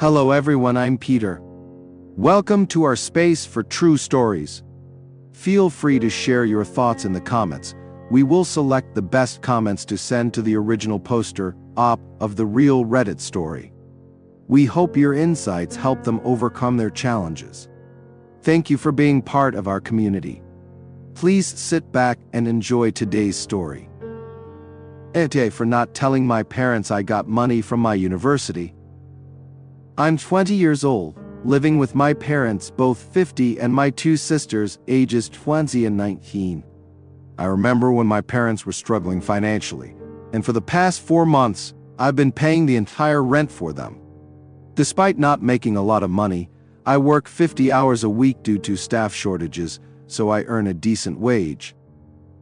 Hello everyone, I'm Peter. Welcome to our space for true stories. Feel free to share your thoughts in the comments. We will select the best comments to send to the original poster op of the real Reddit story. We hope your insights help them overcome their challenges. Thank you for being part of our community. Please sit back and enjoy today's story. Ete for not telling my parents I got money from my university. I'm 20 years old, living with my parents, both 50, and my two sisters, ages 20 and 19. I remember when my parents were struggling financially, and for the past 4 months, I've been paying the entire rent for them. Despite not making a lot of money, I work 50 hours a week due to staff shortages, so I earn a decent wage.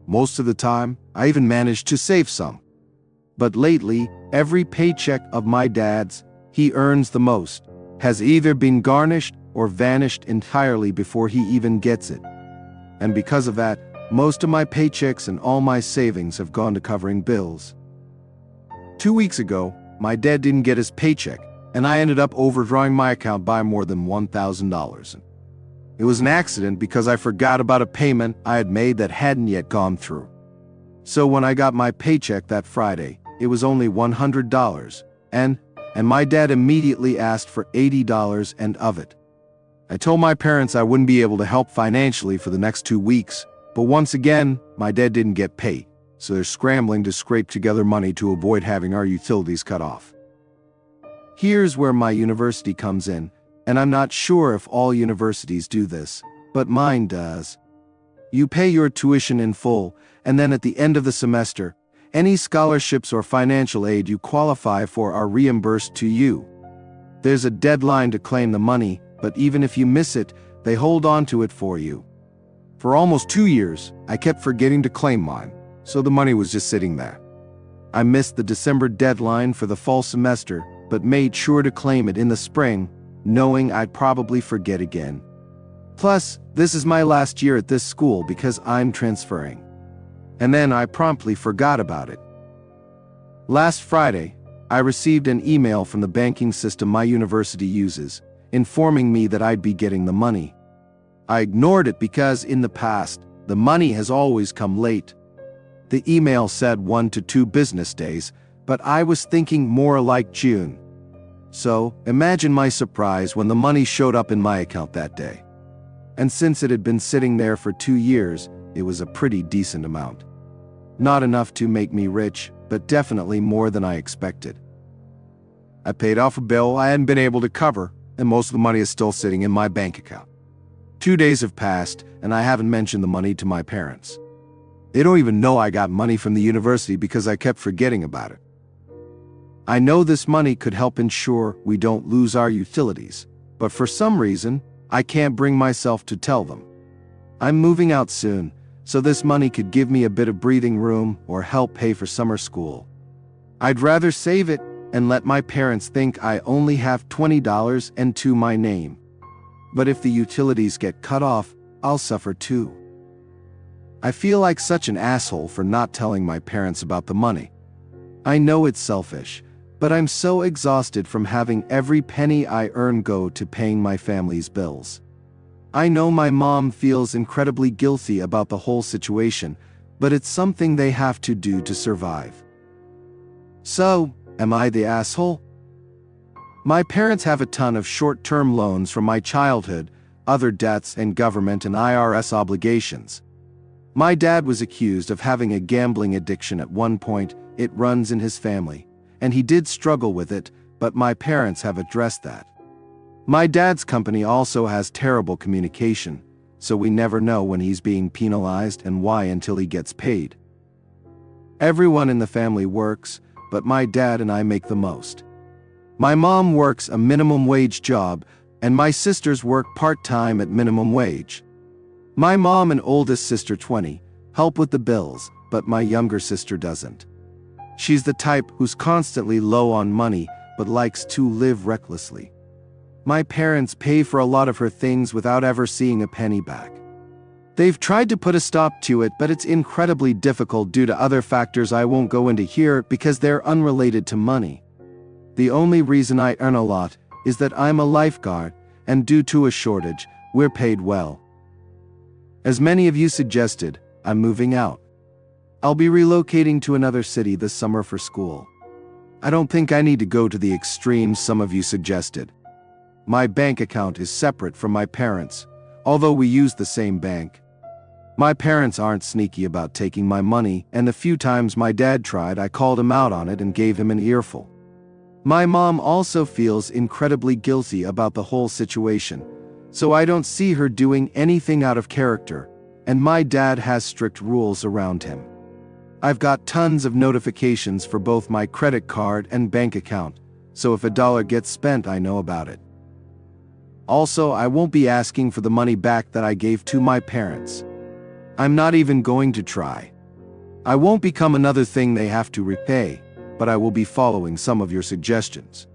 Most of the time, I even manage to save some. But lately, every paycheck of my dad's, he earns the most, has either been garnished or vanished entirely before he even gets it. And because of that, most of my paychecks and all my savings have gone to covering bills. 2 weeks ago, my dad didn't get his paycheck, and I ended up overdrawing my account by more than $1,000. It was an accident because I forgot about a payment I had made that hadn't yet gone through. So when I got my paycheck that Friday, it was only $100, and my dad immediately asked for $80 and of it. I told my parents I wouldn't be able to help financially for the next 2 weeks, but once again, my dad didn't get paid, so they're scrambling to scrape together money to avoid having our utilities cut off. Here's where my university comes in, and I'm not sure if all universities do this, but mine does. You pay your tuition in full, and then at the end of the semester, any scholarships or financial aid you qualify for are reimbursed to you. There's a deadline to claim the money, but even if you miss it, they hold on to it for you. For almost 2 years, I kept forgetting to claim mine, so the money was just sitting there. I missed the December deadline for the fall semester, but made sure to claim it in the spring, knowing I'd probably forget again. Plus, this is my last year at this school because I'm transferring. And then I promptly forgot about it. Last Friday, I received an email from the banking system my university uses, informing me that I'd be getting the money. I ignored it because in the past, the money has always come late. The email said 1 to 2 business days, but I was thinking more like June. So, imagine my surprise when the money showed up in my account that day. And since it had been sitting there for 2 years, it was a pretty decent amount. Not enough to make me rich, but definitely more than I expected. I paid off a bill I hadn't been able to cover, and most of the money is still sitting in my bank account. 2 days have passed, and I haven't mentioned the money to my parents. They don't even know I got money from the university because I kept forgetting about it. I know this money could help ensure we don't lose our utilities, but for some reason, I can't bring myself to tell them. I'm moving out soon, so this money could give me a bit of breathing room or help pay for summer school. I'd rather save it and let my parents think I only have $20 and to my name. But if the utilities get cut off, I'll suffer too. I feel like such an asshole for not telling my parents about the money. I know it's selfish, but I'm so exhausted from having every penny I earn go to paying my family's bills. I know my mom feels incredibly guilty about the whole situation, but it's something they have to do to survive. So, am I the asshole? My parents have a ton of short-term loans from my childhood, other debts, and government and IRS obligations. My dad was accused of having a gambling addiction at one point. It runs in his family, and he did struggle with it, but my parents have addressed that. My dad's company also has terrible communication, so we never know when he's being penalized and why until he gets paid. Everyone in the family works, but my dad and I make the most. My mom works a minimum wage job, and my sisters work part-time at minimum wage. My mom and oldest sister, 20, help with the bills, but my younger sister doesn't. She's the type who's constantly low on money, but likes to live recklessly. My parents pay for a lot of her things without ever seeing a penny back. They've tried to put a stop to it, but it's incredibly difficult due to other factors I won't go into here because they're unrelated to money. The only reason I earn a lot is that I'm a lifeguard, and due to a shortage, we're paid well. As many of you suggested, I'm moving out. I'll be relocating to another city this summer for school. I don't think I need to go to the extremes some of you suggested. My bank account is separate from my parents', although we use the same bank. My parents aren't sneaky about taking my money, and the few times my dad tried, I called him out on it and gave him an earful. My mom also feels incredibly guilty about the whole situation, so I don't see her doing anything out of character, and my dad has strict rules around him. I've got tons of notifications for both my credit card and bank account, so if $1 gets spent, I know about it. Also, I won't be asking for the money back that I gave to my parents. I'm not even going to try. I won't become another thing they have to repay, but I will be following some of your suggestions.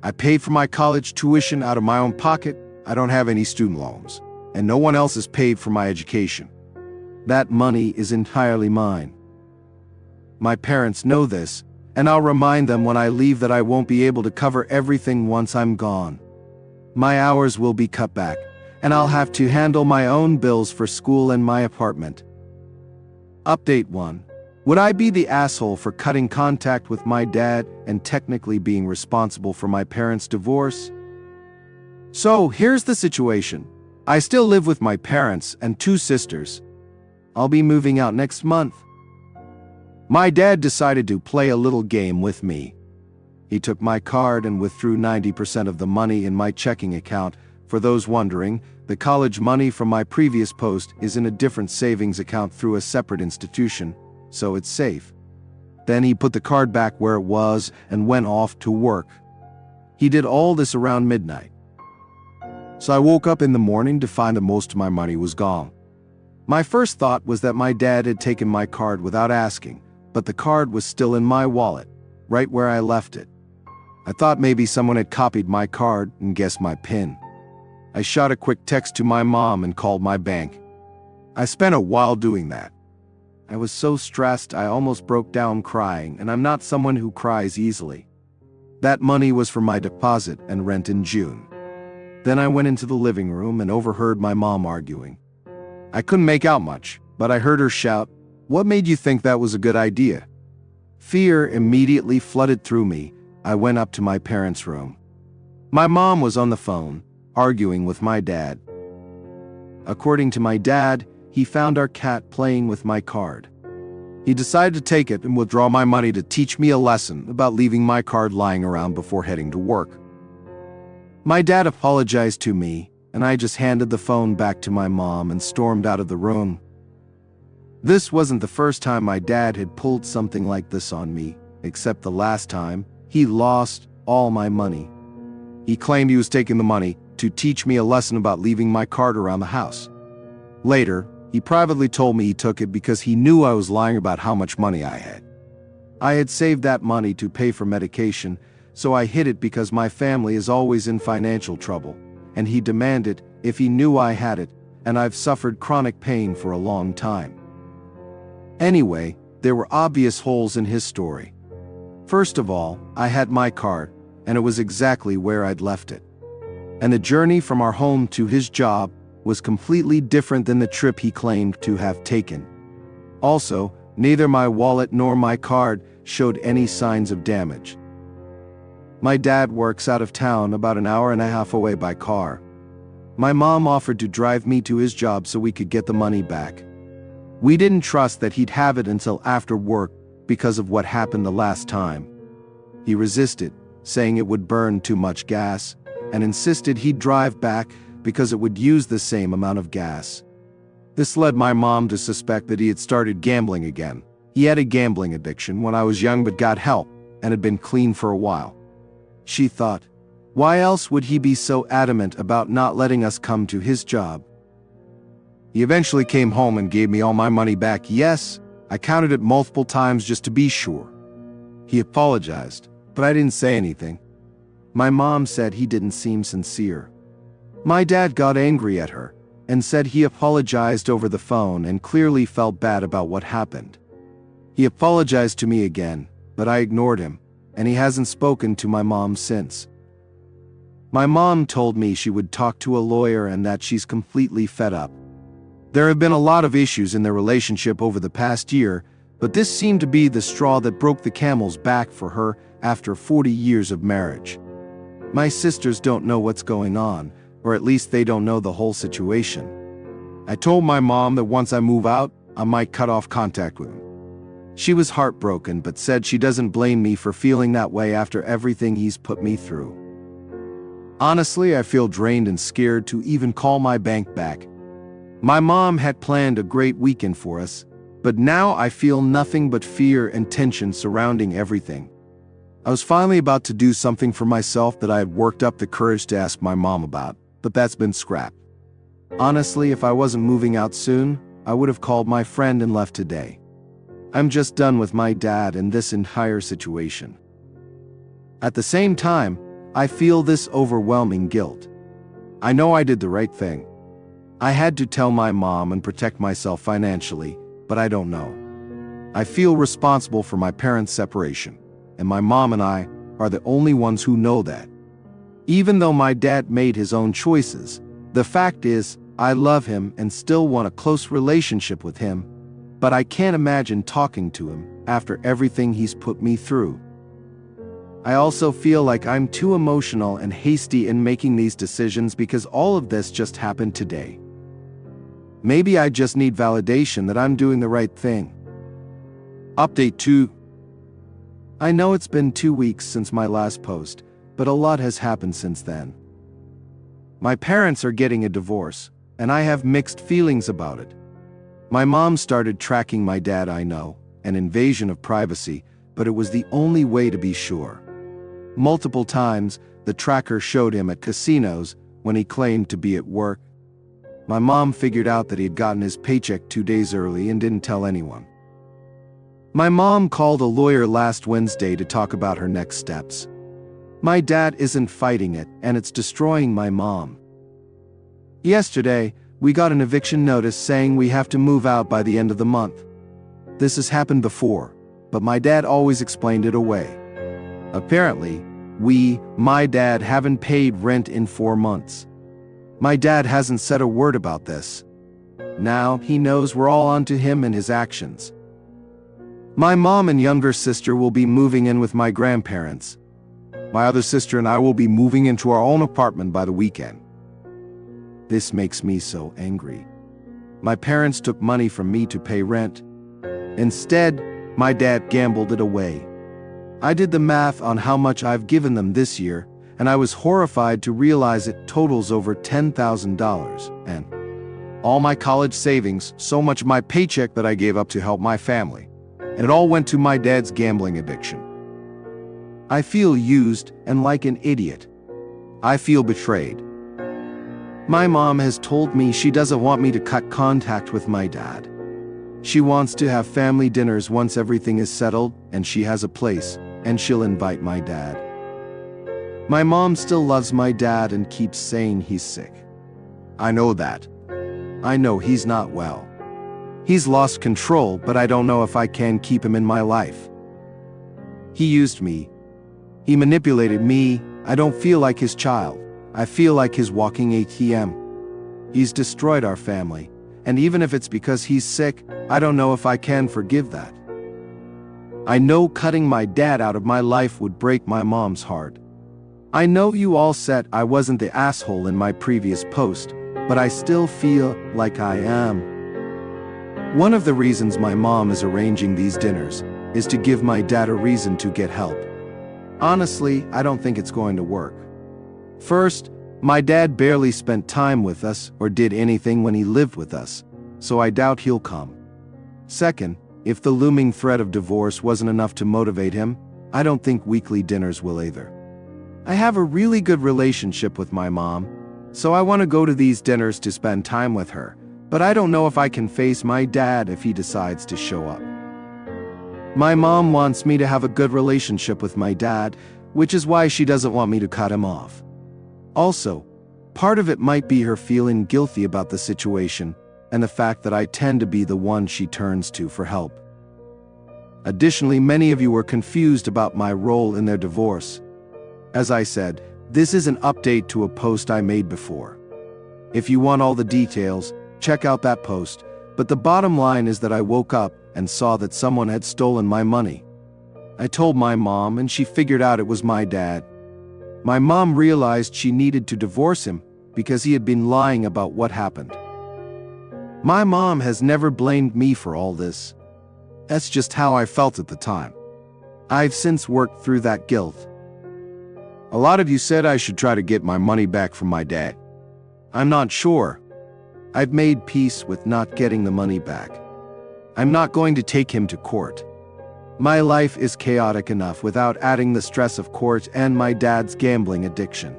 I paid for my college tuition out of my own pocket. I don't have any student loans, and no one else has paid for my education. That money is entirely mine. My parents know this, and I'll remind them when I leave that I won't be able to cover everything once I'm gone. My hours will be cut back, and I'll have to handle my own bills for school and my apartment. Update 1. Would I be the asshole for cutting contact with my dad and technically being responsible for my parents' divorce? So, here's the situation. I still live with my parents and 2 sisters. I'll be moving out next month. My dad decided to play a little game with me. He took my card and withdrew 90% of the money in my checking account. For those wondering, the college money from my previous post is in a different savings account through a separate institution, so it's safe. Then he put the card back where it was and went off to work. He did all this around midnight. So I woke up in the morning to find that most of my money was gone. My first thought was that my dad had taken my card without asking, but the card was still in my wallet, right where I left it. I thought maybe someone had copied my card and guessed my PIN. I shot a quick text to my mom and called my bank. I spent a while doing that. I was so stressed I almost broke down crying, and I'm not someone who cries easily. That money was for my deposit and rent in June. Then I went into the living room and overheard my mom arguing. I couldn't make out much, but I heard her shout, "What made you think that was a good idea?" Fear immediately flooded through me. I went up to my parents' room. My mom was on the phone, arguing with my dad. According to my dad, he found our cat playing with my card. He decided to take it and withdraw my money to teach me a lesson about leaving my card lying around before heading to work. My dad apologized to me, and I just handed the phone back to my mom and stormed out of the room. This wasn't the first time my dad had pulled something like this on me, except the last time he lost all my money. He claimed he was taking the money to teach me a lesson about leaving my card around the house. Later, he privately told me he took it because he knew I was lying about how much money I had. I had saved that money to pay for medication, so I hid it because my family is always in financial trouble, and he demanded if he knew I had it, and I've suffered chronic pain for a long time. Anyway, there were obvious holes in his story. First of all, I had my card, and it was exactly where I'd left it. And the journey from our home to his job was completely different than the trip he claimed to have taken. Also, neither my wallet nor my card showed any signs of damage. My dad works out of town about an hour and a half away by car. My mom offered to drive me to his job so we could get the money back. We didn't trust that he'd have it until after work because of what happened the last time. He resisted, saying it would burn too much gas, and insisted he'd drive back because it would use the same amount of gas. This led my mom to suspect that he had started gambling again. He had a gambling addiction when I was young but got help and had been clean for a while. She thought, why else would he be so adamant about not letting us come to his job? He eventually came home and gave me all my money back. Yes, I counted it multiple times just to be sure. He apologized, but I didn't say anything. My mom said he didn't seem sincere. My dad got angry at her and said he apologized over the phone and clearly felt bad about what happened. He apologized to me again, but I ignored him, and he hasn't spoken to my mom since. My mom told me she would talk to a lawyer and that she's completely fed up. There have been a lot of issues in their relationship over the past year, but this seemed to be the straw that broke the camel's back for her after 40 years of marriage. My sisters don't know what's going on, or at least they don't know the whole situation. I told my mom that once I move out, I might cut off contact with him. She was heartbroken but said she doesn't blame me for feeling that way after everything he's put me through. Honestly, I feel drained and scared to even call my bank back. My mom had planned a great weekend for us, but now I feel nothing but fear and tension surrounding everything. I was finally about to do something for myself that I had worked up the courage to ask my mom about, but that's been scrapped. Honestly, if I wasn't moving out soon, I would have called my friend and left today. I'm just done with my dad and this entire situation. At the same time, I feel this overwhelming guilt. I know I did the right thing. I had to tell my mom and protect myself financially, but I don't know. I feel responsible for my parents' separation, and my mom and I are the only ones who know that. Even though my dad made his own choices, the fact is, I love him and still want a close relationship with him, but I can't imagine talking to him after everything he's put me through. I also feel like I'm too emotional and hasty in making these decisions because all of this just happened today. Maybe I just need validation that I'm doing the right thing. Update 2. I know it's been 2 weeks since my last post, but a lot has happened since then. My parents are getting a divorce, and I have mixed feelings about it. My mom started tracking my dad, I know, an invasion of privacy, but it was the only way to be sure. Multiple times, the tracker showed him at casinos when he claimed to be at work. My mom figured out that he had gotten his paycheck 2 days early and didn't tell anyone. My mom called a lawyer last Wednesday to talk about her next steps. My dad isn't fighting it, and it's destroying my mom. Yesterday, we got an eviction notice saying we have to move out by the end of the month. This has happened before, but my dad always explained it away. Apparently, my dad haven't paid rent in 4 months. My dad hasn't said a word about this. Now he knows we're all onto him and his actions. My mom and younger sister will be moving in with my grandparents. My other sister and I will be moving into our own apartment by the weekend. This makes me so angry. My parents took money from me to pay rent. Instead, my dad gambled it away. I did the math on how much I've given them this year, and I was horrified to realize it totals over $10,000. And all my college savings, so much of my paycheck that I gave up to help my family. And it all went to my dad's gambling addiction. I feel used and like an idiot. I feel betrayed. My mom has told me she doesn't want me to cut contact with my dad. She wants to have family dinners once everything is settled and she has a place, and she'll invite my dad. My mom still loves my dad and keeps saying he's sick. I know that. I know he's not well. He's lost control, but I don't know if I can keep him in my life. He used me. He manipulated me. I don't feel like his child. I feel like his walking ATM. He's destroyed our family, and even if it's because he's sick, I don't know if I can forgive that. I know cutting my dad out of my life would break my mom's heart. I know you all said I wasn't the asshole in my previous post, but I still feel like I am. One of the reasons my mom is arranging these dinners is to give my dad a reason to get help. Honestly, I don't think it's going to work. First, my dad barely spent time with us or did anything when he lived with us, so I doubt he'll come. Second, if the looming threat of divorce wasn't enough to motivate him, I don't think weekly dinners will either. I have a really good relationship with my mom, so I want to go to these dinners to spend time with her, but I don't know if I can face my dad if he decides to show up. My mom wants me to have a good relationship with my dad, which is why she doesn't want me to cut him off. Also, part of it might be her feeling guilty about the situation and the fact that I tend to be the one she turns to for help. Additionally, many of you were confused about my role in their divorce. As I said, This is an update to a post I made before. If you want all the details, check out that post, but the bottom line is that I woke up and saw that someone had stolen my money. I told my mom and she figured out it was my dad. My mom realized she needed to divorce him because he had been lying about what happened. My mom has never blamed me for all this. That's just how I felt at the time. I've since worked through that guilt. A lot of you said I should try to get my money back from my dad. I'm not sure. I've made peace with not getting the money back. I'm not going to take him to court. My life is chaotic enough without adding the stress of court and my dad's gambling addiction.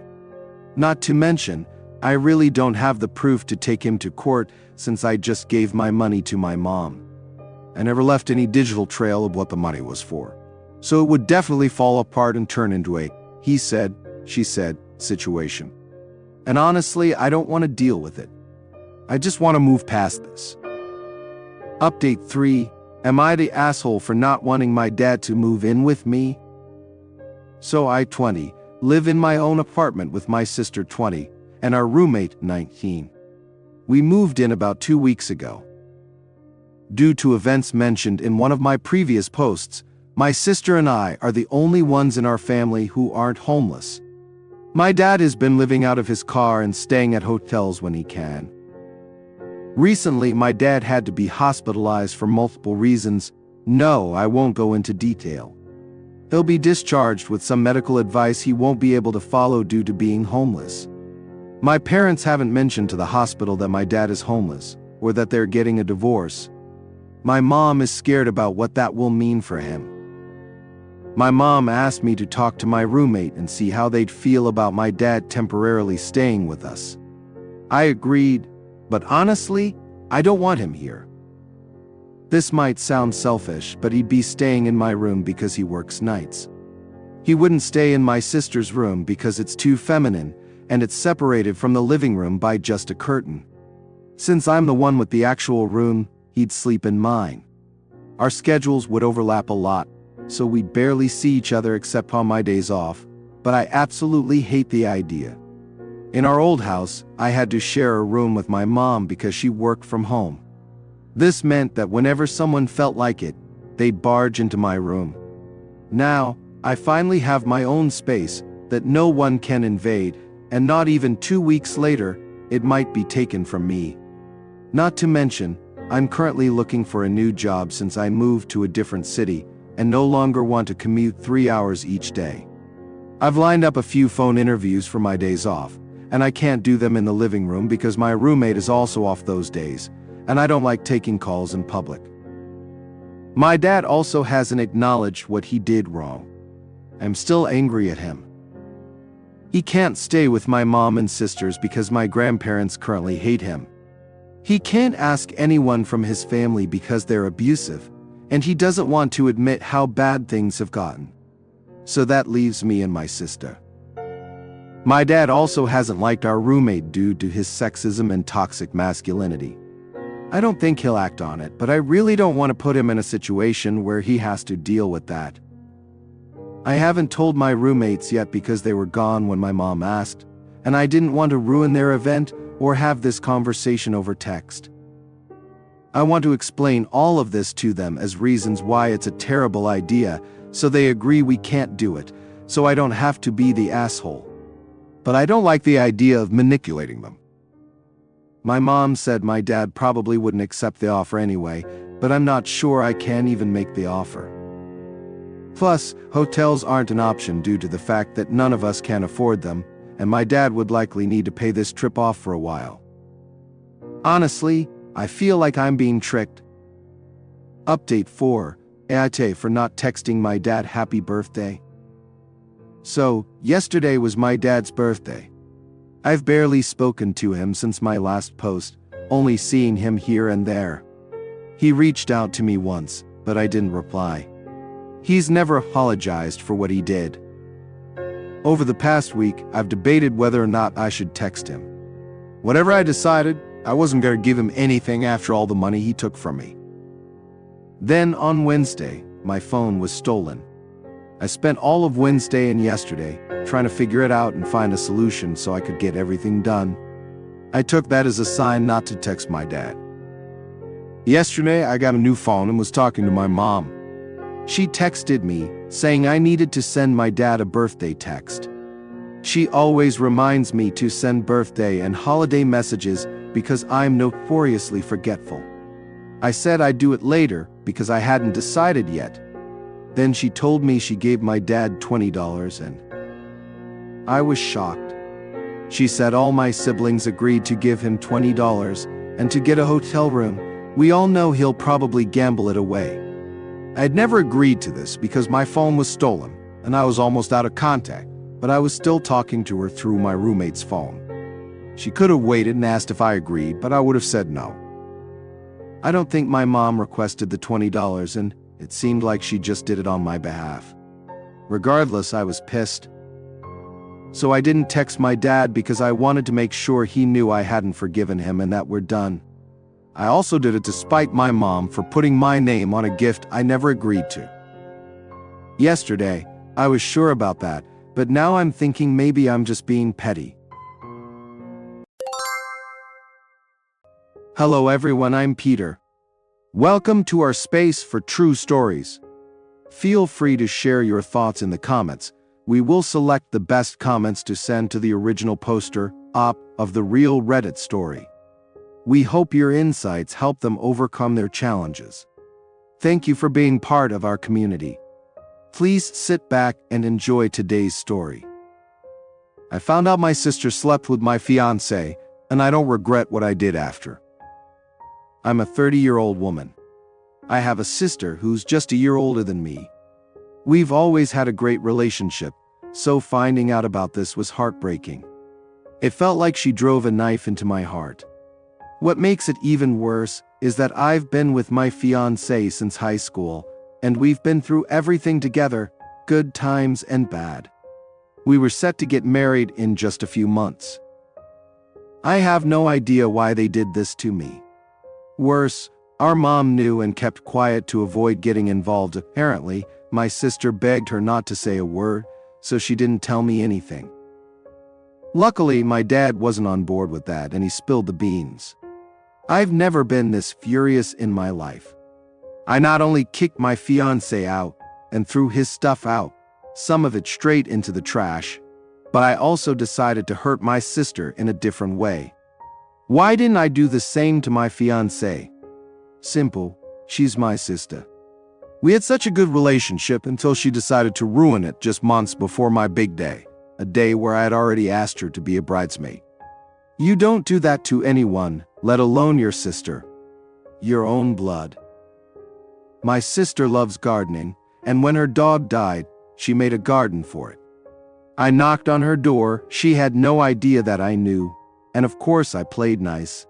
Not to mention, I really don't have the proof to take him to court since I just gave my money to my mom. I never left any digital trail of what the money was for. So it would definitely fall apart and turn into a he said, she said situation. And honestly, I don't want to deal with it. I just want to move past this. Update 3. Am I the asshole for not wanting my dad to move in with me? So I, 20, live in my own apartment with my sister, 20, and our roommate, 19. We moved in about 2 weeks ago. Due to events mentioned in one of my previous posts, my sister and I are the only ones in our family who aren't homeless. My dad has been living out of his car and staying at hotels when he can. Recently, my dad had to be hospitalized for multiple reasons. No, I won't go into detail. He'll be discharged with some medical advice he won't be able to follow due to being homeless. My parents haven't mentioned to the hospital that my dad is homeless, or that they're getting a divorce. My mom is scared about what that will mean for him. My mom asked me to talk to my roommate and see how they'd feel about my dad temporarily staying with us. I agreed, but honestly, I don't want him here. This might sound selfish, but he'd be staying in my room because he works nights. He wouldn't stay in my sister's room because it's too feminine, and it's separated from the living room by just a curtain. Since I'm the one with the actual room, he'd sleep in mine. Our schedules would overlap a lot, so we'd barely see each other except on my days off, but I absolutely hate the idea. In our old house, I had to share a room with my mom because she worked from home. This meant that whenever someone felt like it, they'd barge into my room. Now, I finally have my own space that no one can invade, and not even 2 weeks later, it might be taken from me. Not to mention, I'm currently looking for a new job since I moved to a different city and no longer want to commute 3 hours each day. I've lined up a few phone interviews for my days off, and I can't do them in the living room because my roommate is also off those days, and I don't like taking calls in public. My dad also hasn't acknowledged what he did wrong. I'm still angry at him. He can't stay with my mom and sisters because my grandparents currently hate him. He can't ask anyone from his family because they're abusive, and he doesn't want to admit how bad things have gotten. So that leaves me and my sister. My dad also hasn't liked our roommate due to his sexism and toxic masculinity. I don't think he'll act on it, but I really don't want to put him in a situation where he has to deal with that. I haven't told my roommates yet because they were gone when my mom asked, and I didn't want to ruin their event or have this conversation over text. I want to explain all of this to them as reasons why it's a terrible idea, so they agree we can't do it, so I don't have to be the asshole. But I don't like the idea of manipulating them. My mom said my dad probably wouldn't accept the offer anyway, but I'm not sure I can even make the offer. Plus, hotels aren't an option due to the fact that none of us can afford them, and my dad would likely need to pay this trip off for a while. Honestly, I feel like I'm being tricked. Update 4. Ate for not texting my dad happy birthday. So, yesterday was my dad's birthday. I've barely spoken to him since my last post, only seeing him here and there. He reached out to me once, but I didn't reply. He's never apologized for what he did. Over the past week, I've debated whether or not I should text him. Whatever I decided, I wasn't going to give him anything after all the money he took from me. Then on Wednesday, my phone was stolen. I spent all of Wednesday and yesterday trying to figure it out and find a solution so I could get everything done. I took that as a sign not to text my dad. Yesterday, I got a new phone and was talking to my mom. She texted me saying I needed to send my dad a birthday text. She always reminds me to send birthday and holiday messages because I'm notoriously forgetful. I said I'd do it later because I hadn't decided yet. Then she told me she gave my dad $20 and I was shocked. She said all my siblings agreed to give him $20 and to get a hotel room. We all know he'll probably gamble it away. I had never agreed to this because my phone was stolen and I was almost out of contact, but I was still talking to her through my roommate's phone. She could have waited and asked if I agreed, but I would have said no. I don't think my mom requested the $20 and it seemed like she just did it on my behalf. Regardless, I was pissed. So I didn't text my dad because I wanted to make sure he knew I hadn't forgiven him and that we're done. I also did it to spite my mom for putting my name on a gift I never agreed to. Yesterday, I was sure about that, but now I'm thinking maybe I'm just being petty. Hello everyone, I'm Peter. Welcome to our space for true stories. Feel free to share your thoughts in the comments. We will select the best comments to send to the original poster of the real Reddit story. We hope your insights help them overcome their challenges. Thank you for being part of our community. Please sit back and enjoy today's story. I found out my sister slept with my fiancé, and I don't regret what I did after. I'm a 30-year-old woman. I have a sister who's just a year older than me. We've always had a great relationship, so finding out about this was heartbreaking. It felt like she drove a knife into my heart. What makes it even worse is that I've been with my fiancé since high school, and we've been through everything together, good times and bad. We were set to get married in just a few months. I have no idea why they did this to me. Worse, our mom knew and kept quiet to avoid getting involved. Apparently, my sister begged her not to say a word, so she didn't tell me anything. Luckily, my dad wasn't on board with that and he spilled the beans. I've never been this furious in my life. I not only kicked my fiancé out and threw his stuff out, some of it straight into the trash, but I also decided to hurt my sister in a different way. Why didn't I do the same to my fiancé? Simple, she's my sister. We had such a good relationship until she decided to ruin it just months before my big day, a day where I had already asked her to be a bridesmaid. You don't do that to anyone, let alone your sister. Your own blood. My sister loves gardening, and when her dog died, she made a garden for it. I knocked on her door, she had no idea that I knew, and of course I played nice.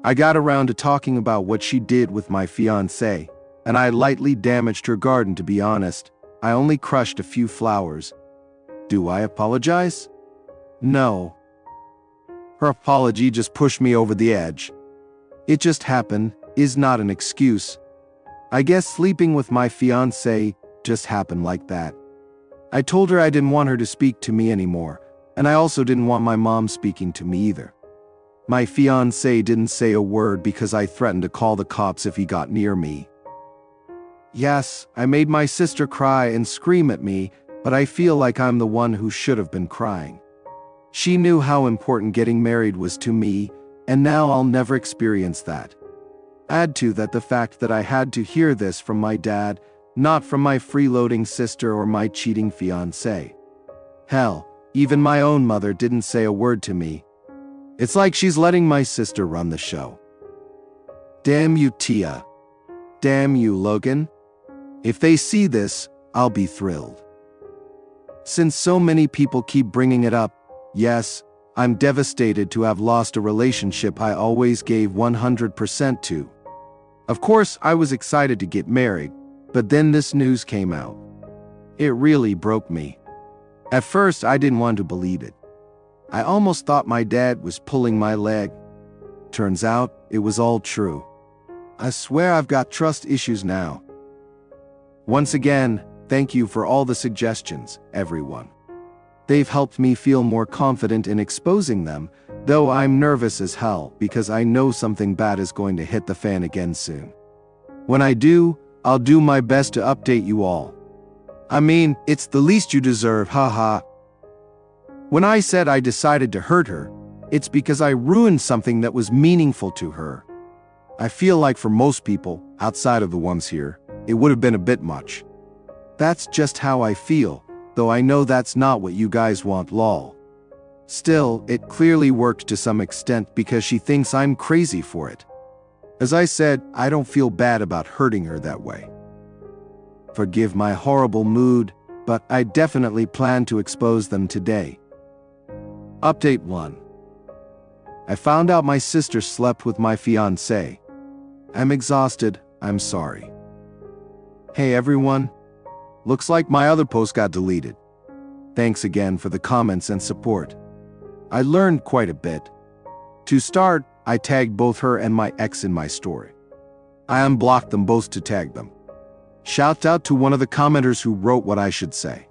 I got around to talking about what she did with my fiancé, and I lightly damaged her garden. To be honest, I only crushed a few flowers. Do I apologize? No. Her apology just pushed me over the edge. It just happened is not an excuse. I guess sleeping with my fiancé just happened like that. I told her I didn't want her to speak to me anymore, and I also didn't want my mom speaking to me either. My fiancé didn't say a word because I threatened to call the cops if he got near me. Yes, I made my sister cry and scream at me, but I feel like I'm the one who should have been crying. She knew how important getting married was to me, and now I'll never experience that. Add to that the fact that I had to hear this from my dad, not from my freeloading sister or my cheating fiancé. Hell, even my own mother didn't say a word to me. It's like she's letting my sister run the show. Damn you, Tia. Damn you, Logan. If they see this, I'll be thrilled. Since so many people keep bringing it up, yes, I'm devastated to have lost a relationship I always gave 100% to. Of course, I was excited to get married, but then this news came out. It really broke me. At first, I didn't want to believe it. I almost thought my dad was pulling my leg. Turns out, it was all true. I swear I've got trust issues now. Once again, Thank you for all the suggestions, everyone. They've helped me feel more confident in exposing them, though I'm nervous as hell because I know something bad is going to hit the fan again soon. When I do, I'll do my best to update you all. I mean, it's the least you deserve, haha. When I said I decided to hurt her, it's because I ruined something that was meaningful to her. I feel like for most people, outside of the ones here, it would have been a bit much. That's just how I feel, though I know that's not what you guys want, lol. Still, it clearly worked to some extent because she thinks I'm crazy for it. As I said, I don't feel bad about hurting her that way. Forgive my horrible mood, but I definitely plan to expose them today. Update 1. I found out my sister slept with my fiancé. I'm exhausted, I'm sorry. Hey everyone. Looks like my other post got deleted. Thanks again for the comments and support. I learned quite a bit. To start, I tagged both her and my ex in my story. I unblocked them both to tag them. Shout out to one of the commenters who wrote what I should say.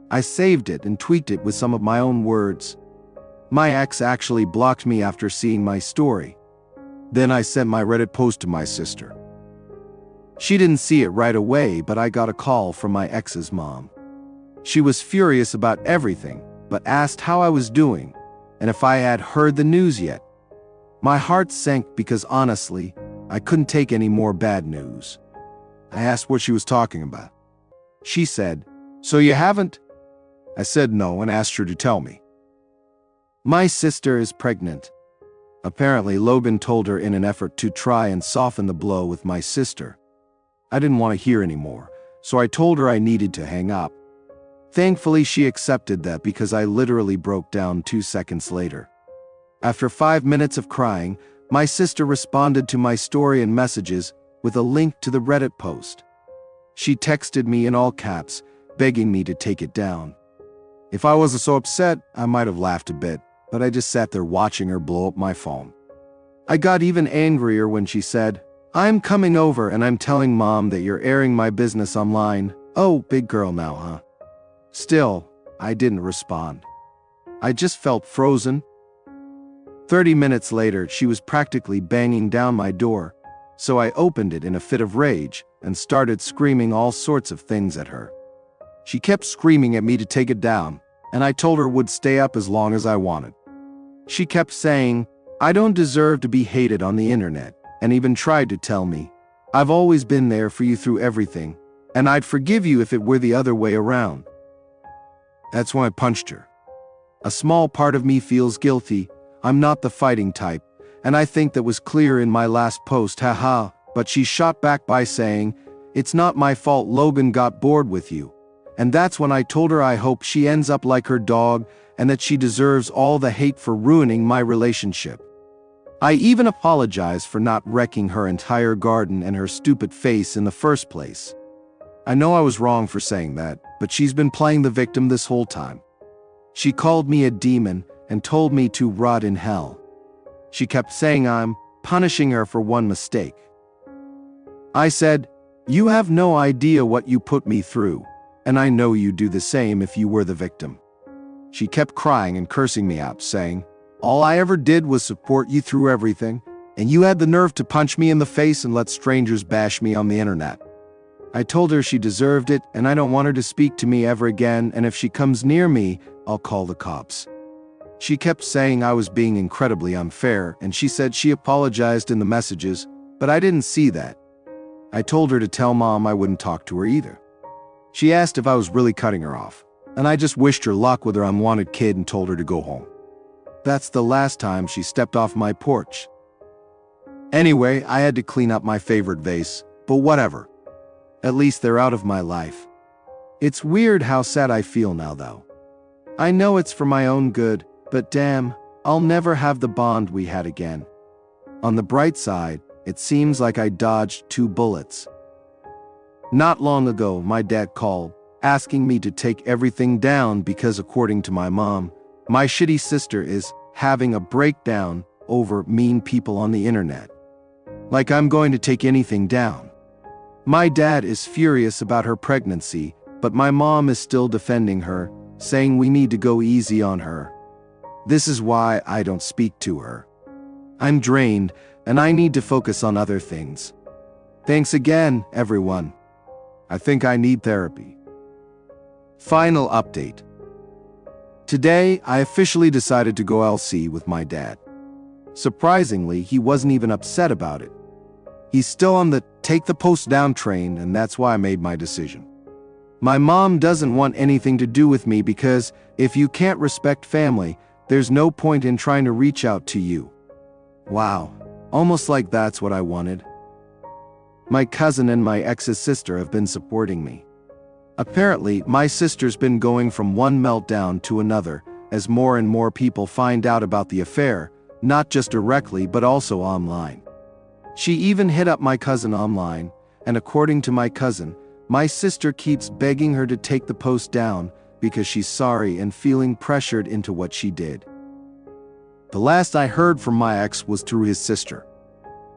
I saved it and tweaked it with some of my own words. My ex actually blocked me after seeing my story. Then I sent my Reddit post to my sister. She didn't see it right away, but I got a call from my ex's mom. She was furious about everything, but asked how I was doing and if I had heard the news yet. My heart sank because honestly, I couldn't take any more bad news. I asked what she was talking about. She said, "So you haven't?" I said no and asked her to tell me. My sister is pregnant. Apparently, Logan told her in an effort to try and soften the blow with my sister. I didn't want to hear anymore, so I told her I needed to hang up. Thankfully, she accepted that because I literally broke down 2 seconds later. After 5 minutes of crying, my sister responded to my story and messages with a link to the Reddit post. She texted me in all caps, begging me to take it down. If I wasn't so upset, I might have laughed a bit, but I just sat there watching her blow up my phone. I got even angrier when she said, "I'm coming over and I'm telling Mom that you're airing my business online. Oh, big girl now, huh?" Still, I didn't respond. I just felt frozen. 30 minutes later, she was practically banging down my door, so I opened it in a fit of rage and started screaming all sorts of things at her. She kept screaming at me to take it down, and I told her would stay up as long as I wanted. She kept saying, "I don't deserve to be hated on the internet," and even tried to tell me, "I've always been there for you through everything, and I'd forgive you if it were the other way around." That's when I punched her. A small part of me feels guilty. I'm not the fighting type, and I think that was clear in my last post, haha, but she shot back by saying, "It's not my fault Logan got bored with you." And that's when I told her I hope she ends up like her dog and that she deserves all the hate for ruining my relationship. I even apologized for not wrecking her entire garden and her stupid face in the first place. I know I was wrong for saying that, but she's been playing the victim this whole time. She called me a demon and told me to rot in hell. She kept saying I'm punishing her for one mistake. I said, "You have no idea what you put me through, and I know you'd do the same if you were the victim." She kept crying and cursing me out, saying, "All I ever did was support you through everything, and you had the nerve to punch me in the face and let strangers bash me on the internet." I told her she deserved it, and I don't want her to speak to me ever again, and if she comes near me, I'll call the cops. She kept saying I was being incredibly unfair, and she said she apologized in the messages, but I didn't see that. I told her to tell Mom I wouldn't talk to her either. She asked if I was really cutting her off, and I just wished her luck with her unwanted kid and told her to go home. That's the last time she stepped off my porch. Anyway, I had to clean up my favorite vase, but whatever. At least they're out of my life. It's weird how sad I feel now, though. I know it's for my own good, but damn, I'll never have the bond we had again. On the bright side, it seems like I dodged 2 bullets. Not long ago, my dad called, asking me to take everything down because, according to my mom, my shitty sister is having a breakdown over mean people on the internet. Like I'm going to take anything down. My dad is furious about her pregnancy but my mom is still defending her, saying we need to go easy on her. This is why I don't speak to her. I'm drained, and I need to focus on other things. Thanks again, everyone. I think I need therapy. Final update. Today, I officially decided to go LC with my dad. Surprisingly, he wasn't even upset about it. He's still on the take the post down train, and that's why I made my decision. My mom doesn't want anything to do with me because if you can't respect family, there's no point in trying to reach out to you. Wow, almost like that's what I wanted. My cousin and my ex's sister have been supporting me. Apparently, my sister's been going from one meltdown to another as more and more people find out about the affair, not just directly but also online. She even hit up my cousin online, and according to my cousin, my sister keeps begging her to take the post down because she's sorry and feeling pressured into what she did. The last I heard from my ex was through his sister.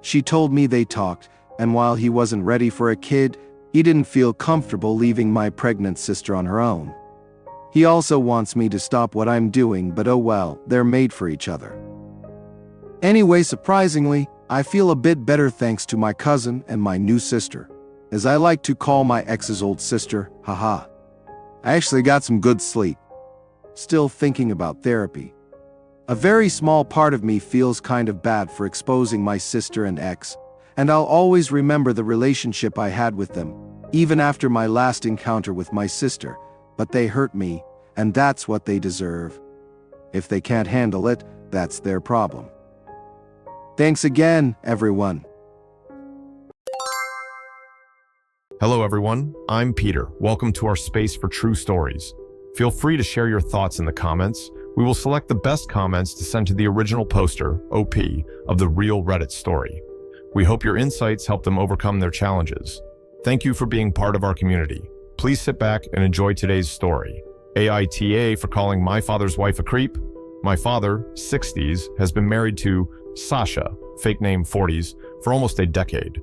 She told me they talked, and while he wasn't ready for a kid, he didn't feel comfortable leaving my pregnant sister on her own. He also wants me to stop what I'm doing, but oh well, they're made for each other. Anyway, surprisingly, I feel a bit better thanks to my cousin and my new sister, as I like to call my ex's old sister, haha. I actually got some good sleep. Still thinking about therapy. A very small part of me feels kind of bad for exposing my sister and ex, and I'll always remember the relationship I had with them, even after my last encounter with my sister, but they hurt me, and that's what they deserve. If they can't handle it, that's their problem. Thanks again, everyone. Hello everyone, I'm Peter. Welcome to our space for true stories. Feel free to share your thoughts in the comments. We will select the best comments to send to the original poster, OP, of the real Reddit story. We hope your insights help them overcome their challenges. Thank you for being part of our community. Please sit back and enjoy today's story. AITA for calling my father's wife a creep. My father, 60s, has been married to Sasha, fake name 40s, for almost a decade.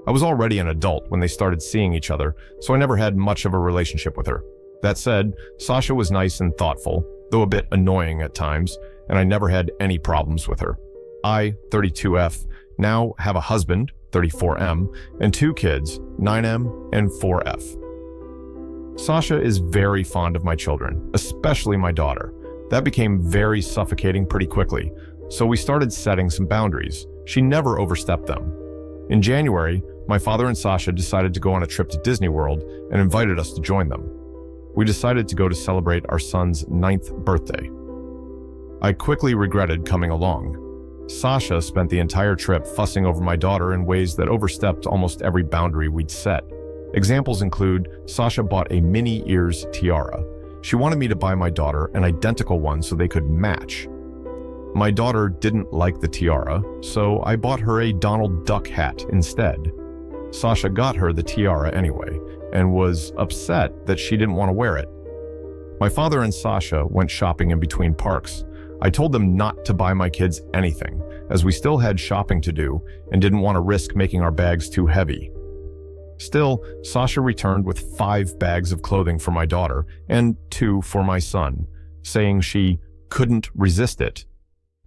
I was already an adult when they started seeing each other, so I never had much of a relationship with her. That said, Sasha was nice and thoughtful, though a bit annoying at times, and I never had any problems with her. I, 32F, now have a husband, 34M, and 2 kids, 9M and 4F. Sasha is very fond of my children, especially my daughter. That became very suffocating pretty quickly, so we started setting some boundaries. She never overstepped them. In January, my father and Sasha decided to go on a trip to Disney World and invited us to join them. We decided to go to celebrate our son's 9th birthday. I quickly regretted coming along. Sasha spent the entire trip fussing over my daughter in ways that overstepped almost every boundary we'd set. Examples include Sasha bought a mini ears tiara. She wanted me to buy my daughter an identical one so they could match. My daughter didn't like the tiara, so I bought her a Donald Duck hat instead. Sasha got her the tiara anyway, and was upset that she didn't want to wear it. My father and Sasha went shopping in between parks. I told them not to buy my kids anything, as we still had shopping to do and didn't want to risk making our bags too heavy. Still, Sasha returned with 5 bags of clothing for my daughter and 2 for my son, saying she couldn't resist it.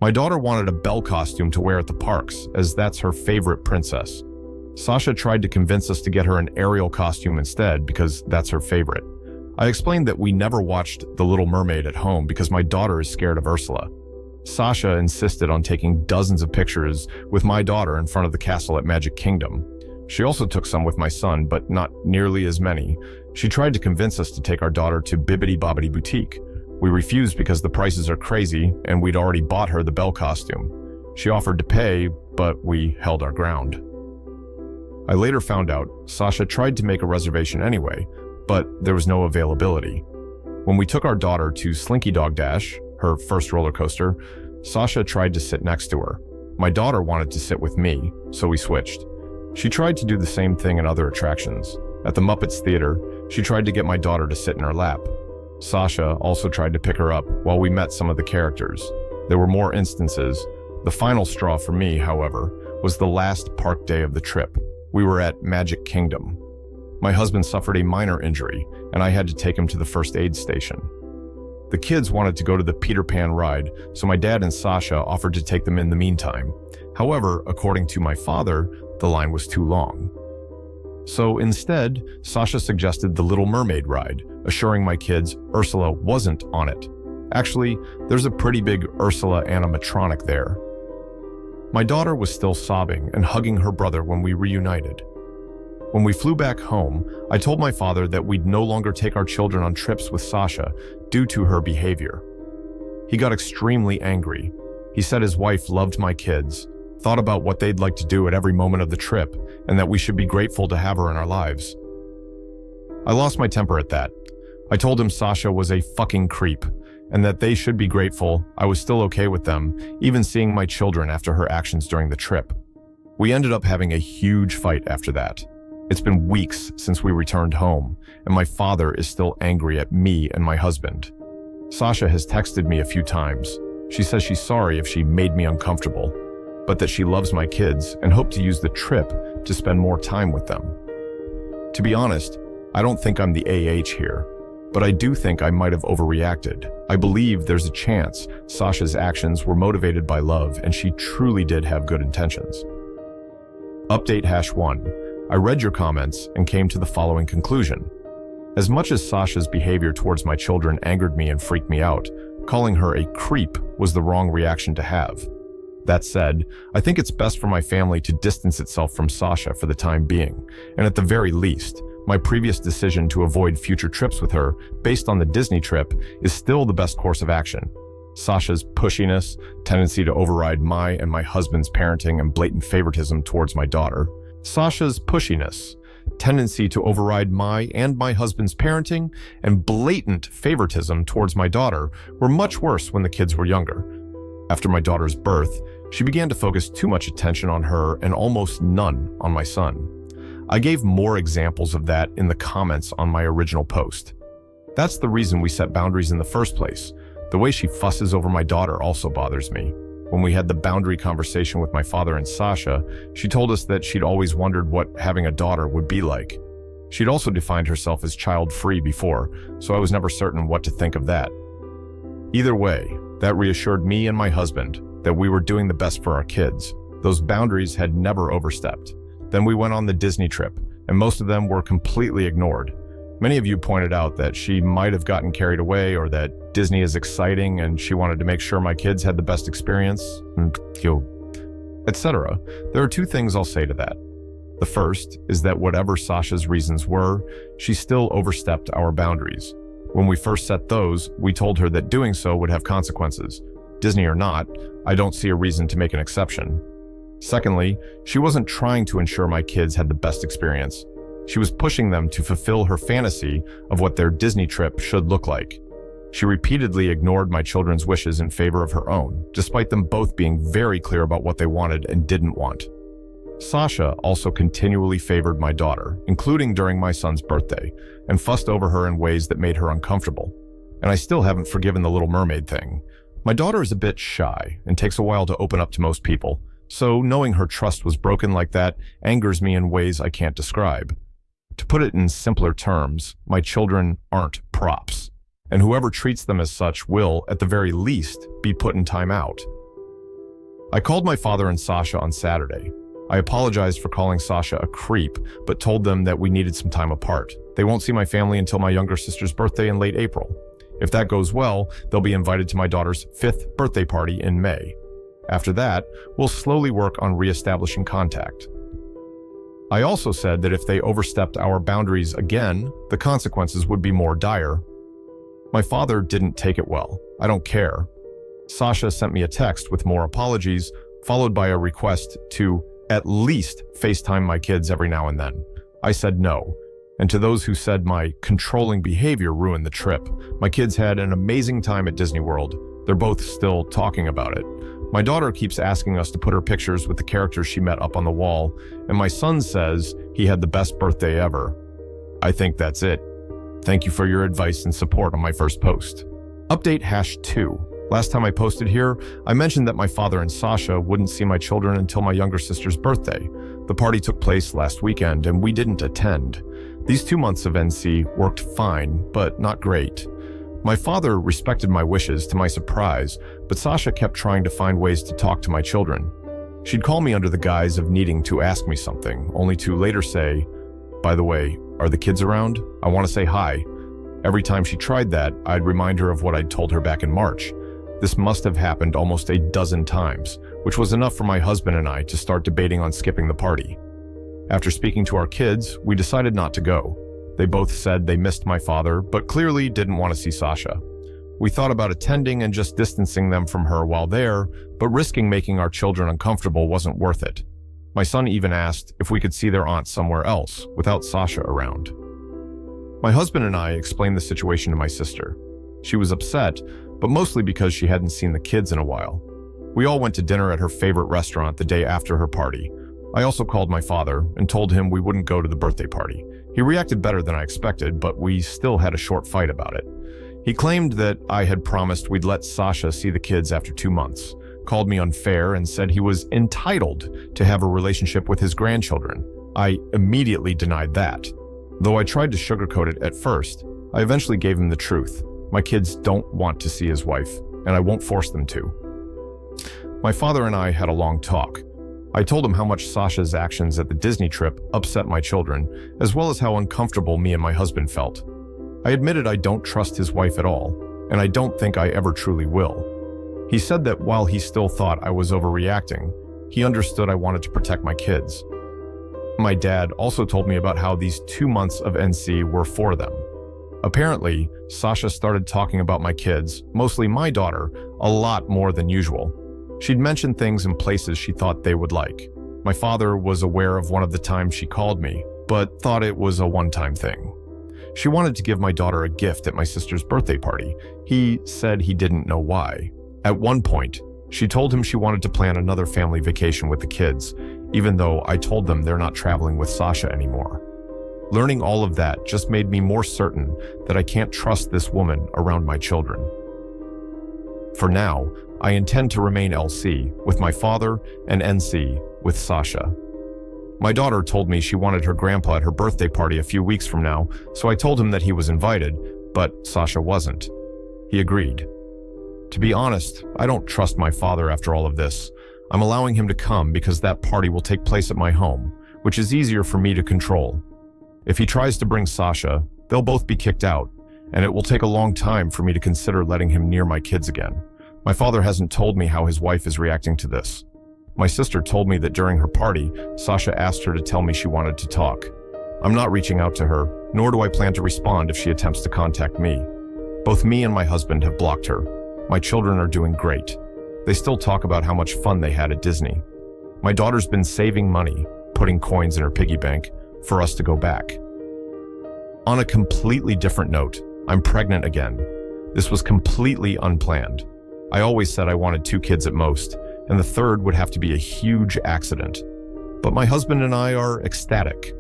My daughter wanted a Belle costume to wear at the parks, as that's her favorite princess. Sasha tried to convince us to get her an Ariel costume instead because that's her favorite. I explained that we never watched The Little Mermaid at home because my daughter is scared of Ursula. Sasha insisted on taking dozens of pictures with my daughter in front of the castle at Magic Kingdom. She also took some with my son, but not nearly as many. She tried to convince us to take our daughter to Bibbidi Bobbidi Boutique. We refused because the prices are crazy and we'd already bought her the Belle costume. She offered to pay, but we held our ground. I later found out Sasha tried to make a reservation anyway, but there was no availability. When we took our daughter to Slinky Dog Dash, her first roller coaster, Sasha tried to sit next to her. My daughter wanted to sit with me, so we switched. She tried to do the same thing in other attractions. At the Muppets Theater, she tried to get my daughter to sit in her lap. Sasha also tried to pick her up while we met some of the characters. There were more instances. The final straw for me, however, was the last park day of the trip. We were at Magic Kingdom. My husband suffered a minor injury, and I had to take him to the first aid station. The kids wanted to go to the Peter Pan ride, so my dad and Sasha offered to take them in the meantime. However, according to my father, the line was too long. So instead, Sasha suggested the Little Mermaid ride, assuring my kids Ursula wasn't on it. Actually, there's a pretty big Ursula animatronic there. My daughter was still sobbing and hugging her brother when we reunited. When we flew back home, I told my father that we'd no longer take our children on trips with Sasha due to her behavior. He got extremely angry. He said his wife loved my kids, thought about what they'd like to do at every moment of the trip, and that we should be grateful to have her in our lives. I lost my temper at that. I told him Sasha was a fucking creep, and that they should be grateful I was still okay with them, even seeing my children after her actions during the trip. We ended up having a huge fight after that. It's been weeks since we returned home, and my father is still angry at me and my husband. Sasha has texted me a few times. She says she's sorry if she made me uncomfortable, but that she loves my kids and hoped to use the trip to spend more time with them. To be honest, I don't think I'm the AH here, but I do think I might have overreacted. I believe there's a chance Sasha's actions were motivated by love and she truly did have good intentions. Update #1. I read your comments and came to the following conclusion. As much as Sasha's behavior towards my children angered me and freaked me out, calling her a creep was the wrong reaction to have. That said, I think it's best for my family to distance itself from Sasha for the time being, and at the very least, my previous decision to avoid future trips with her, based on the Disney trip, is still the best course of action. Sasha's pushiness, tendency to override my and my husband's parenting, and blatant favoritism towards my daughter. Sasha's pushiness, tendency to override my and my husband's parenting, and blatant favoritism towards my daughter were much worse when the kids were younger. After my daughter's birth, she began to focus too much attention on her and almost none on my son. I gave more examples of that in the comments on my original post. That's the reason we set boundaries in the first place. The way she fusses over my daughter also bothers me. When we had the boundary conversation with my father and Sasha, she told us that she'd always wondered what having a daughter would be like. She'd also defined herself as child-free before, so I was never certain what to think of that. Either way, that reassured me and my husband that we were doing the best for our kids. Those boundaries had never overstepped. Then we went on the Disney trip, and most of them were completely ignored. Many of you pointed out that she might have gotten carried away or that Disney is exciting and she wanted to make sure my kids had the best experience, etc. There are two things I'll say to that. The first is that whatever Sasha's reasons were, she still overstepped our boundaries. When we first set those, we told her that doing so would have consequences. Disney or not, I don't see a reason to make an exception. Secondly, she wasn't trying to ensure my kids had the best experience. She was pushing them to fulfill her fantasy of what their Disney trip should look like. She repeatedly ignored my children's wishes in favor of her own, despite them both being very clear about what they wanted and didn't want. Sasha also continually favored my daughter, including during my son's birthday, and fussed over her in ways that made her uncomfortable. And I still haven't forgiven the Little Mermaid thing. My daughter is a bit shy and takes a while to open up to most people, so knowing her trust was broken like that angers me in ways I can't describe. To put it in simpler terms, my children aren't props, and whoever treats them as such will, at the very least, be put in time out. I called my father and Sasha on Saturday. I apologized for calling Sasha a creep, but told them that we needed some time apart. They won't see my family until my younger sister's birthday in late April. If that goes well, they'll be invited to my daughter's 5th birthday party in May. After that, we'll slowly work on reestablishing contact. I also said that if they overstepped our boundaries again, the consequences would be more dire. My father didn't take it well. I don't care. Sasha sent me a text with more apologies, followed by a request to at least FaceTime my kids every now and then. I said no. And to those who said my controlling behavior ruined the trip, my kids had an amazing time at Disney World. They're both still talking about it. My daughter keeps asking us to put her pictures with the characters she met up on the wall, and my son says he had the best birthday ever. I think that's it. Thank you for your advice and support on my first post. Update #2. Last time I posted here, I mentioned that my father and Sasha wouldn't see my children until my younger sister's birthday. The party took place last weekend and we didn't attend. These 2 months of NC worked fine, but not great. My father respected my wishes to my surprise, but Sasha kept trying to find ways to talk to my children. She'd call me under the guise of needing to ask me something, only to later say, "By the way, are the kids around? I want to say hi." Every time she tried that, I'd remind her of what I'd told her back in March. This must have happened almost a dozen times, which was enough for my husband and I to start debating on skipping the party. After speaking to our kids, we decided not to go. They both said they missed my father, but clearly didn't want to see Sasha. We thought about attending and just distancing them from her while there, but risking making our children uncomfortable wasn't worth it. My son even asked if we could see their aunt somewhere else, without Sasha around. My husband and I explained the situation to my sister. She was upset, but mostly because she hadn't seen the kids in a while. We all went to dinner at her favorite restaurant the day after her party. I also called my father and told him we wouldn't go to the birthday party. He reacted better than I expected, but we still had a short fight about it. He claimed that I had promised we'd let Sasha see the kids after 2 months, called me unfair, and said he was entitled to have a relationship with his grandchildren. I immediately denied that. Though I tried to sugarcoat it at first, I eventually gave him the truth. My kids don't want to see his wife, and I won't force them to. My father and I had a long talk. I told him how much Sasha's actions at the Disney trip upset my children, as well as how uncomfortable me and my husband felt. I admitted I don't trust his wife at all, and I don't think I ever truly will. He said that while he still thought I was overreacting, he understood I wanted to protect my kids. My dad also told me about how these 2 months of NC were for them. Apparently, Sasha started talking about my kids, mostly my daughter, a lot more than usual. She'd mention things and places she thought they would like. My father was aware of one of the times she called me, but thought it was a one-time thing. She wanted to give my daughter a gift at my sister's birthday party. He said he didn't know why. At one point, she told him she wanted to plan another family vacation with the kids, even though I told them they're not traveling with Sasha anymore. Learning all of that just made me more certain that I can't trust this woman around my children. For now, I intend to remain LC with my father and NC with Sasha. My daughter told me she wanted her grandpa at her birthday party a few weeks from now, so I told him that he was invited, but Sasha wasn't. He agreed. To be honest, I don't trust my father after all of this. I'm allowing him to come because that party will take place at my home, which is easier for me to control. If he tries to bring Sasha, they'll both be kicked out, and it will take a long time for me to consider letting him near my kids again. My father hasn't told me how his wife is reacting to this. My sister told me that during her party, Sasha asked her to tell me she wanted to talk. I'm not reaching out to her, nor do I plan to respond if she attempts to contact me. Both me and my husband have blocked her. My children are doing great. They still talk about how much fun they had at Disney. My daughter's been saving money, putting coins in her piggy bank, for us to go back. On a completely different note, I'm pregnant again. This was completely unplanned. I always said I wanted 2 kids at most, and the third would have to be a huge accident. But my husband and I are ecstatic.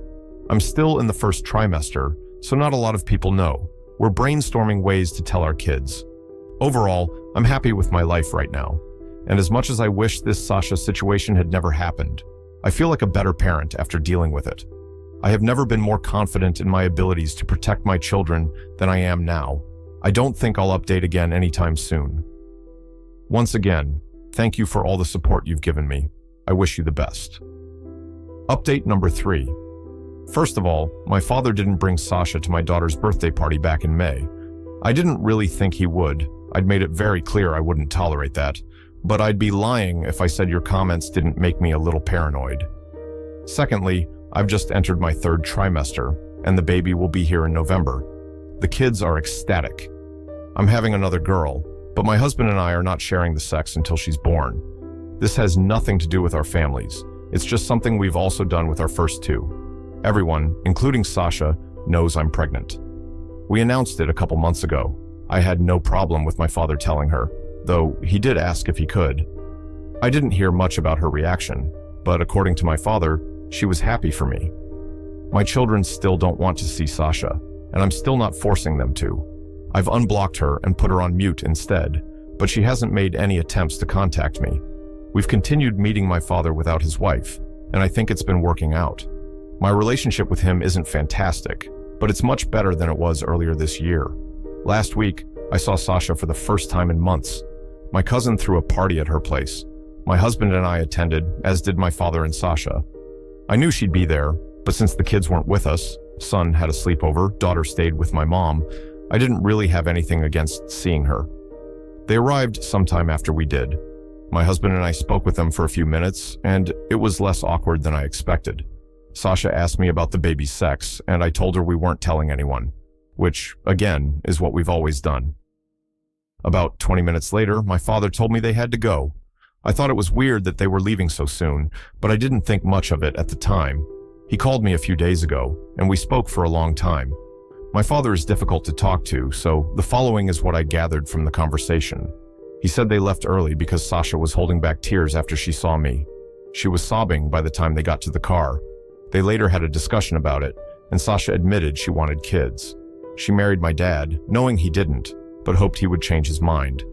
I'm still in the first trimester, so not a lot of people know. We're brainstorming ways to tell our kids. Overall, I'm happy with my life right now. And as much as I wish this Sasha situation had never happened, I feel like a better parent after dealing with it. I have never been more confident in my abilities to protect my children than I am now. I don't think I'll update again anytime soon. Once again, thank you for all the support you've given me. I wish you the best. Update number 3. First of all, my father didn't bring Sasha to my daughter's birthday party back in May. I didn't really think he would. I'd made it very clear I wouldn't tolerate that. But I'd be lying if I said your comments didn't make me a little paranoid. Secondly, I've just entered my 3rd trimester, and the baby will be here in November. The kids are ecstatic. I'm having another girl, but my husband and I are not sharing the sex until she's born. This has nothing to do with our families. It's just something we've also done with our first 2. Everyone, including Sasha, knows I'm pregnant. We announced it a couple months ago. I had no problem with my father telling her, though he did ask if he could. I didn't hear much about her reaction, but according to my father, she was happy for me. My children still don't want to see Sasha, and I'm still not forcing them to. I've unblocked her and put her on mute instead, but she hasn't made any attempts to contact me. We've continued meeting my father without his wife, and I think it's been working out. My relationship with him isn't fantastic, but it's much better than it was earlier this year. Last week, I saw Sasha for the first time in months. My cousin threw a party at her place. My husband and I attended, as did my father and Sasha. I knew she'd be there, but since the kids weren't with us, son had a sleepover, daughter stayed with my mom, I didn't really have anything against seeing her. They arrived sometime after we did. My husband and I spoke with them for a few minutes, and it was less awkward than I expected. Sasha asked me about the baby's sex, and I told her we weren't telling anyone, which, again, is what we've always done. About 20 minutes later, my father told me they had to go. I thought it was weird that they were leaving so soon, but I didn't think much of it at the time. He called me a few days ago, and we spoke for a long time. My father is difficult to talk to, so the following is what I gathered from the conversation. He said they left early because Sasha was holding back tears after she saw me. She was sobbing by the time they got to the car. They later had a discussion about it, and Sasha admitted she wanted kids. She married my dad, knowing he didn't, but hoped he would change his mind.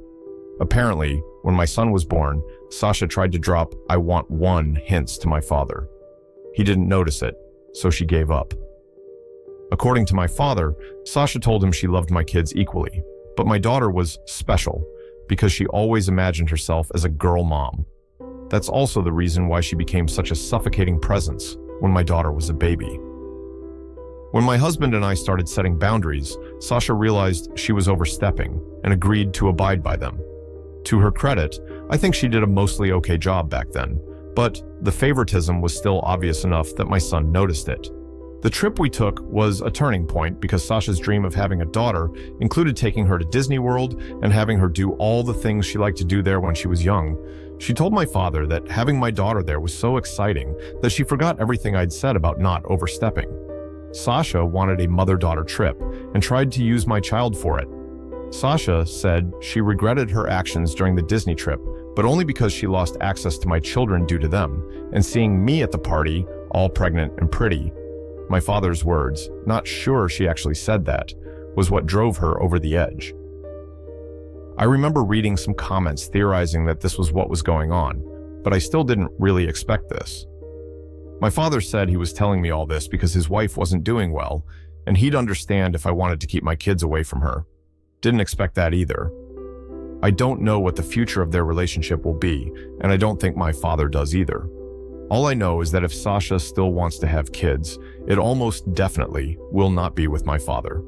Apparently, when my son was born, Sasha tried to drop "I want one" hints to my father. He didn't notice it, so she gave up. According to my father, Sasha told him she loved my kids equally, but my daughter was special because she always imagined herself as a girl mom. That's also the reason why she became such a suffocating presence when my daughter was a baby. When my husband and I started setting boundaries, Sasha realized she was overstepping and agreed to abide by them. To her credit, I think she did a mostly okay job back then, but the favoritism was still obvious enough that my son noticed it. The trip we took was a turning point because Sasha's dream of having a daughter included taking her to Disney World and having her do all the things she liked to do there when she was young. She told my father that having my daughter there was so exciting that she forgot everything I'd said about not overstepping. Sasha wanted a mother-daughter trip and tried to use my child for it. Sasha said she regretted her actions during the Disney trip, but only because she lost access to my children due to them, and seeing me at the party, all pregnant and pretty. My father's words, not sure she actually said that, was what drove her over the edge. I remember reading some comments theorizing that this was what was going on, but I still didn't really expect this. My father said he was telling me all this because his wife wasn't doing well, and he'd understand if I wanted to keep my kids away from her. Didn't expect that either. I don't know what the future of their relationship will be, and I don't think my father does either. All I know is that if Sasha still wants to have kids, it almost definitely will not be with my father.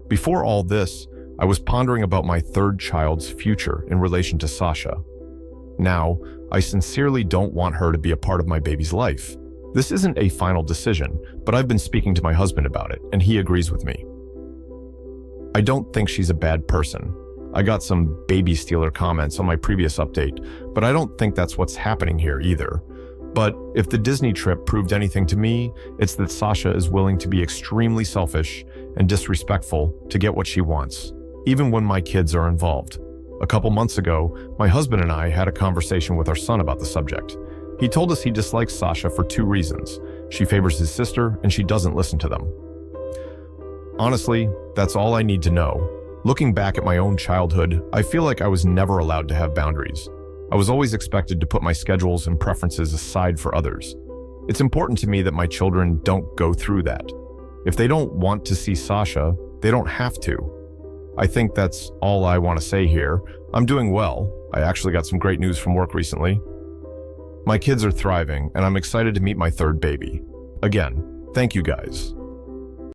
Before all this, I was pondering about my third child's future in relation to Sasha. Now, I sincerely don't want her to be a part of my baby's life. This isn't a final decision, but I've been speaking to my husband about it, and he agrees with me. I don't think she's a bad person. I got some baby stealer comments on my previous update, but I don't think that's what's happening here either. But if the Disney trip proved anything to me, it's that Sasha is willing to be extremely selfish and disrespectful to get what she wants, even when my kids are involved. A couple months ago, my husband and I had a conversation with our son about the subject. He told us he dislikes Sasha for 2 reasons. She favors his sister, and she doesn't listen to them. Honestly, that's all I need to know. Looking back at my own childhood, I feel like I was never allowed to have boundaries. I was always expected to put my schedules and preferences aside for others. It's important to me that my children don't go through that. If they don't want to see Sasha, they don't have to. I think that's all I want to say here. I'm doing well. I actually got some great news from work recently. My kids are thriving, and I'm excited to meet my third baby. Again, thank you guys.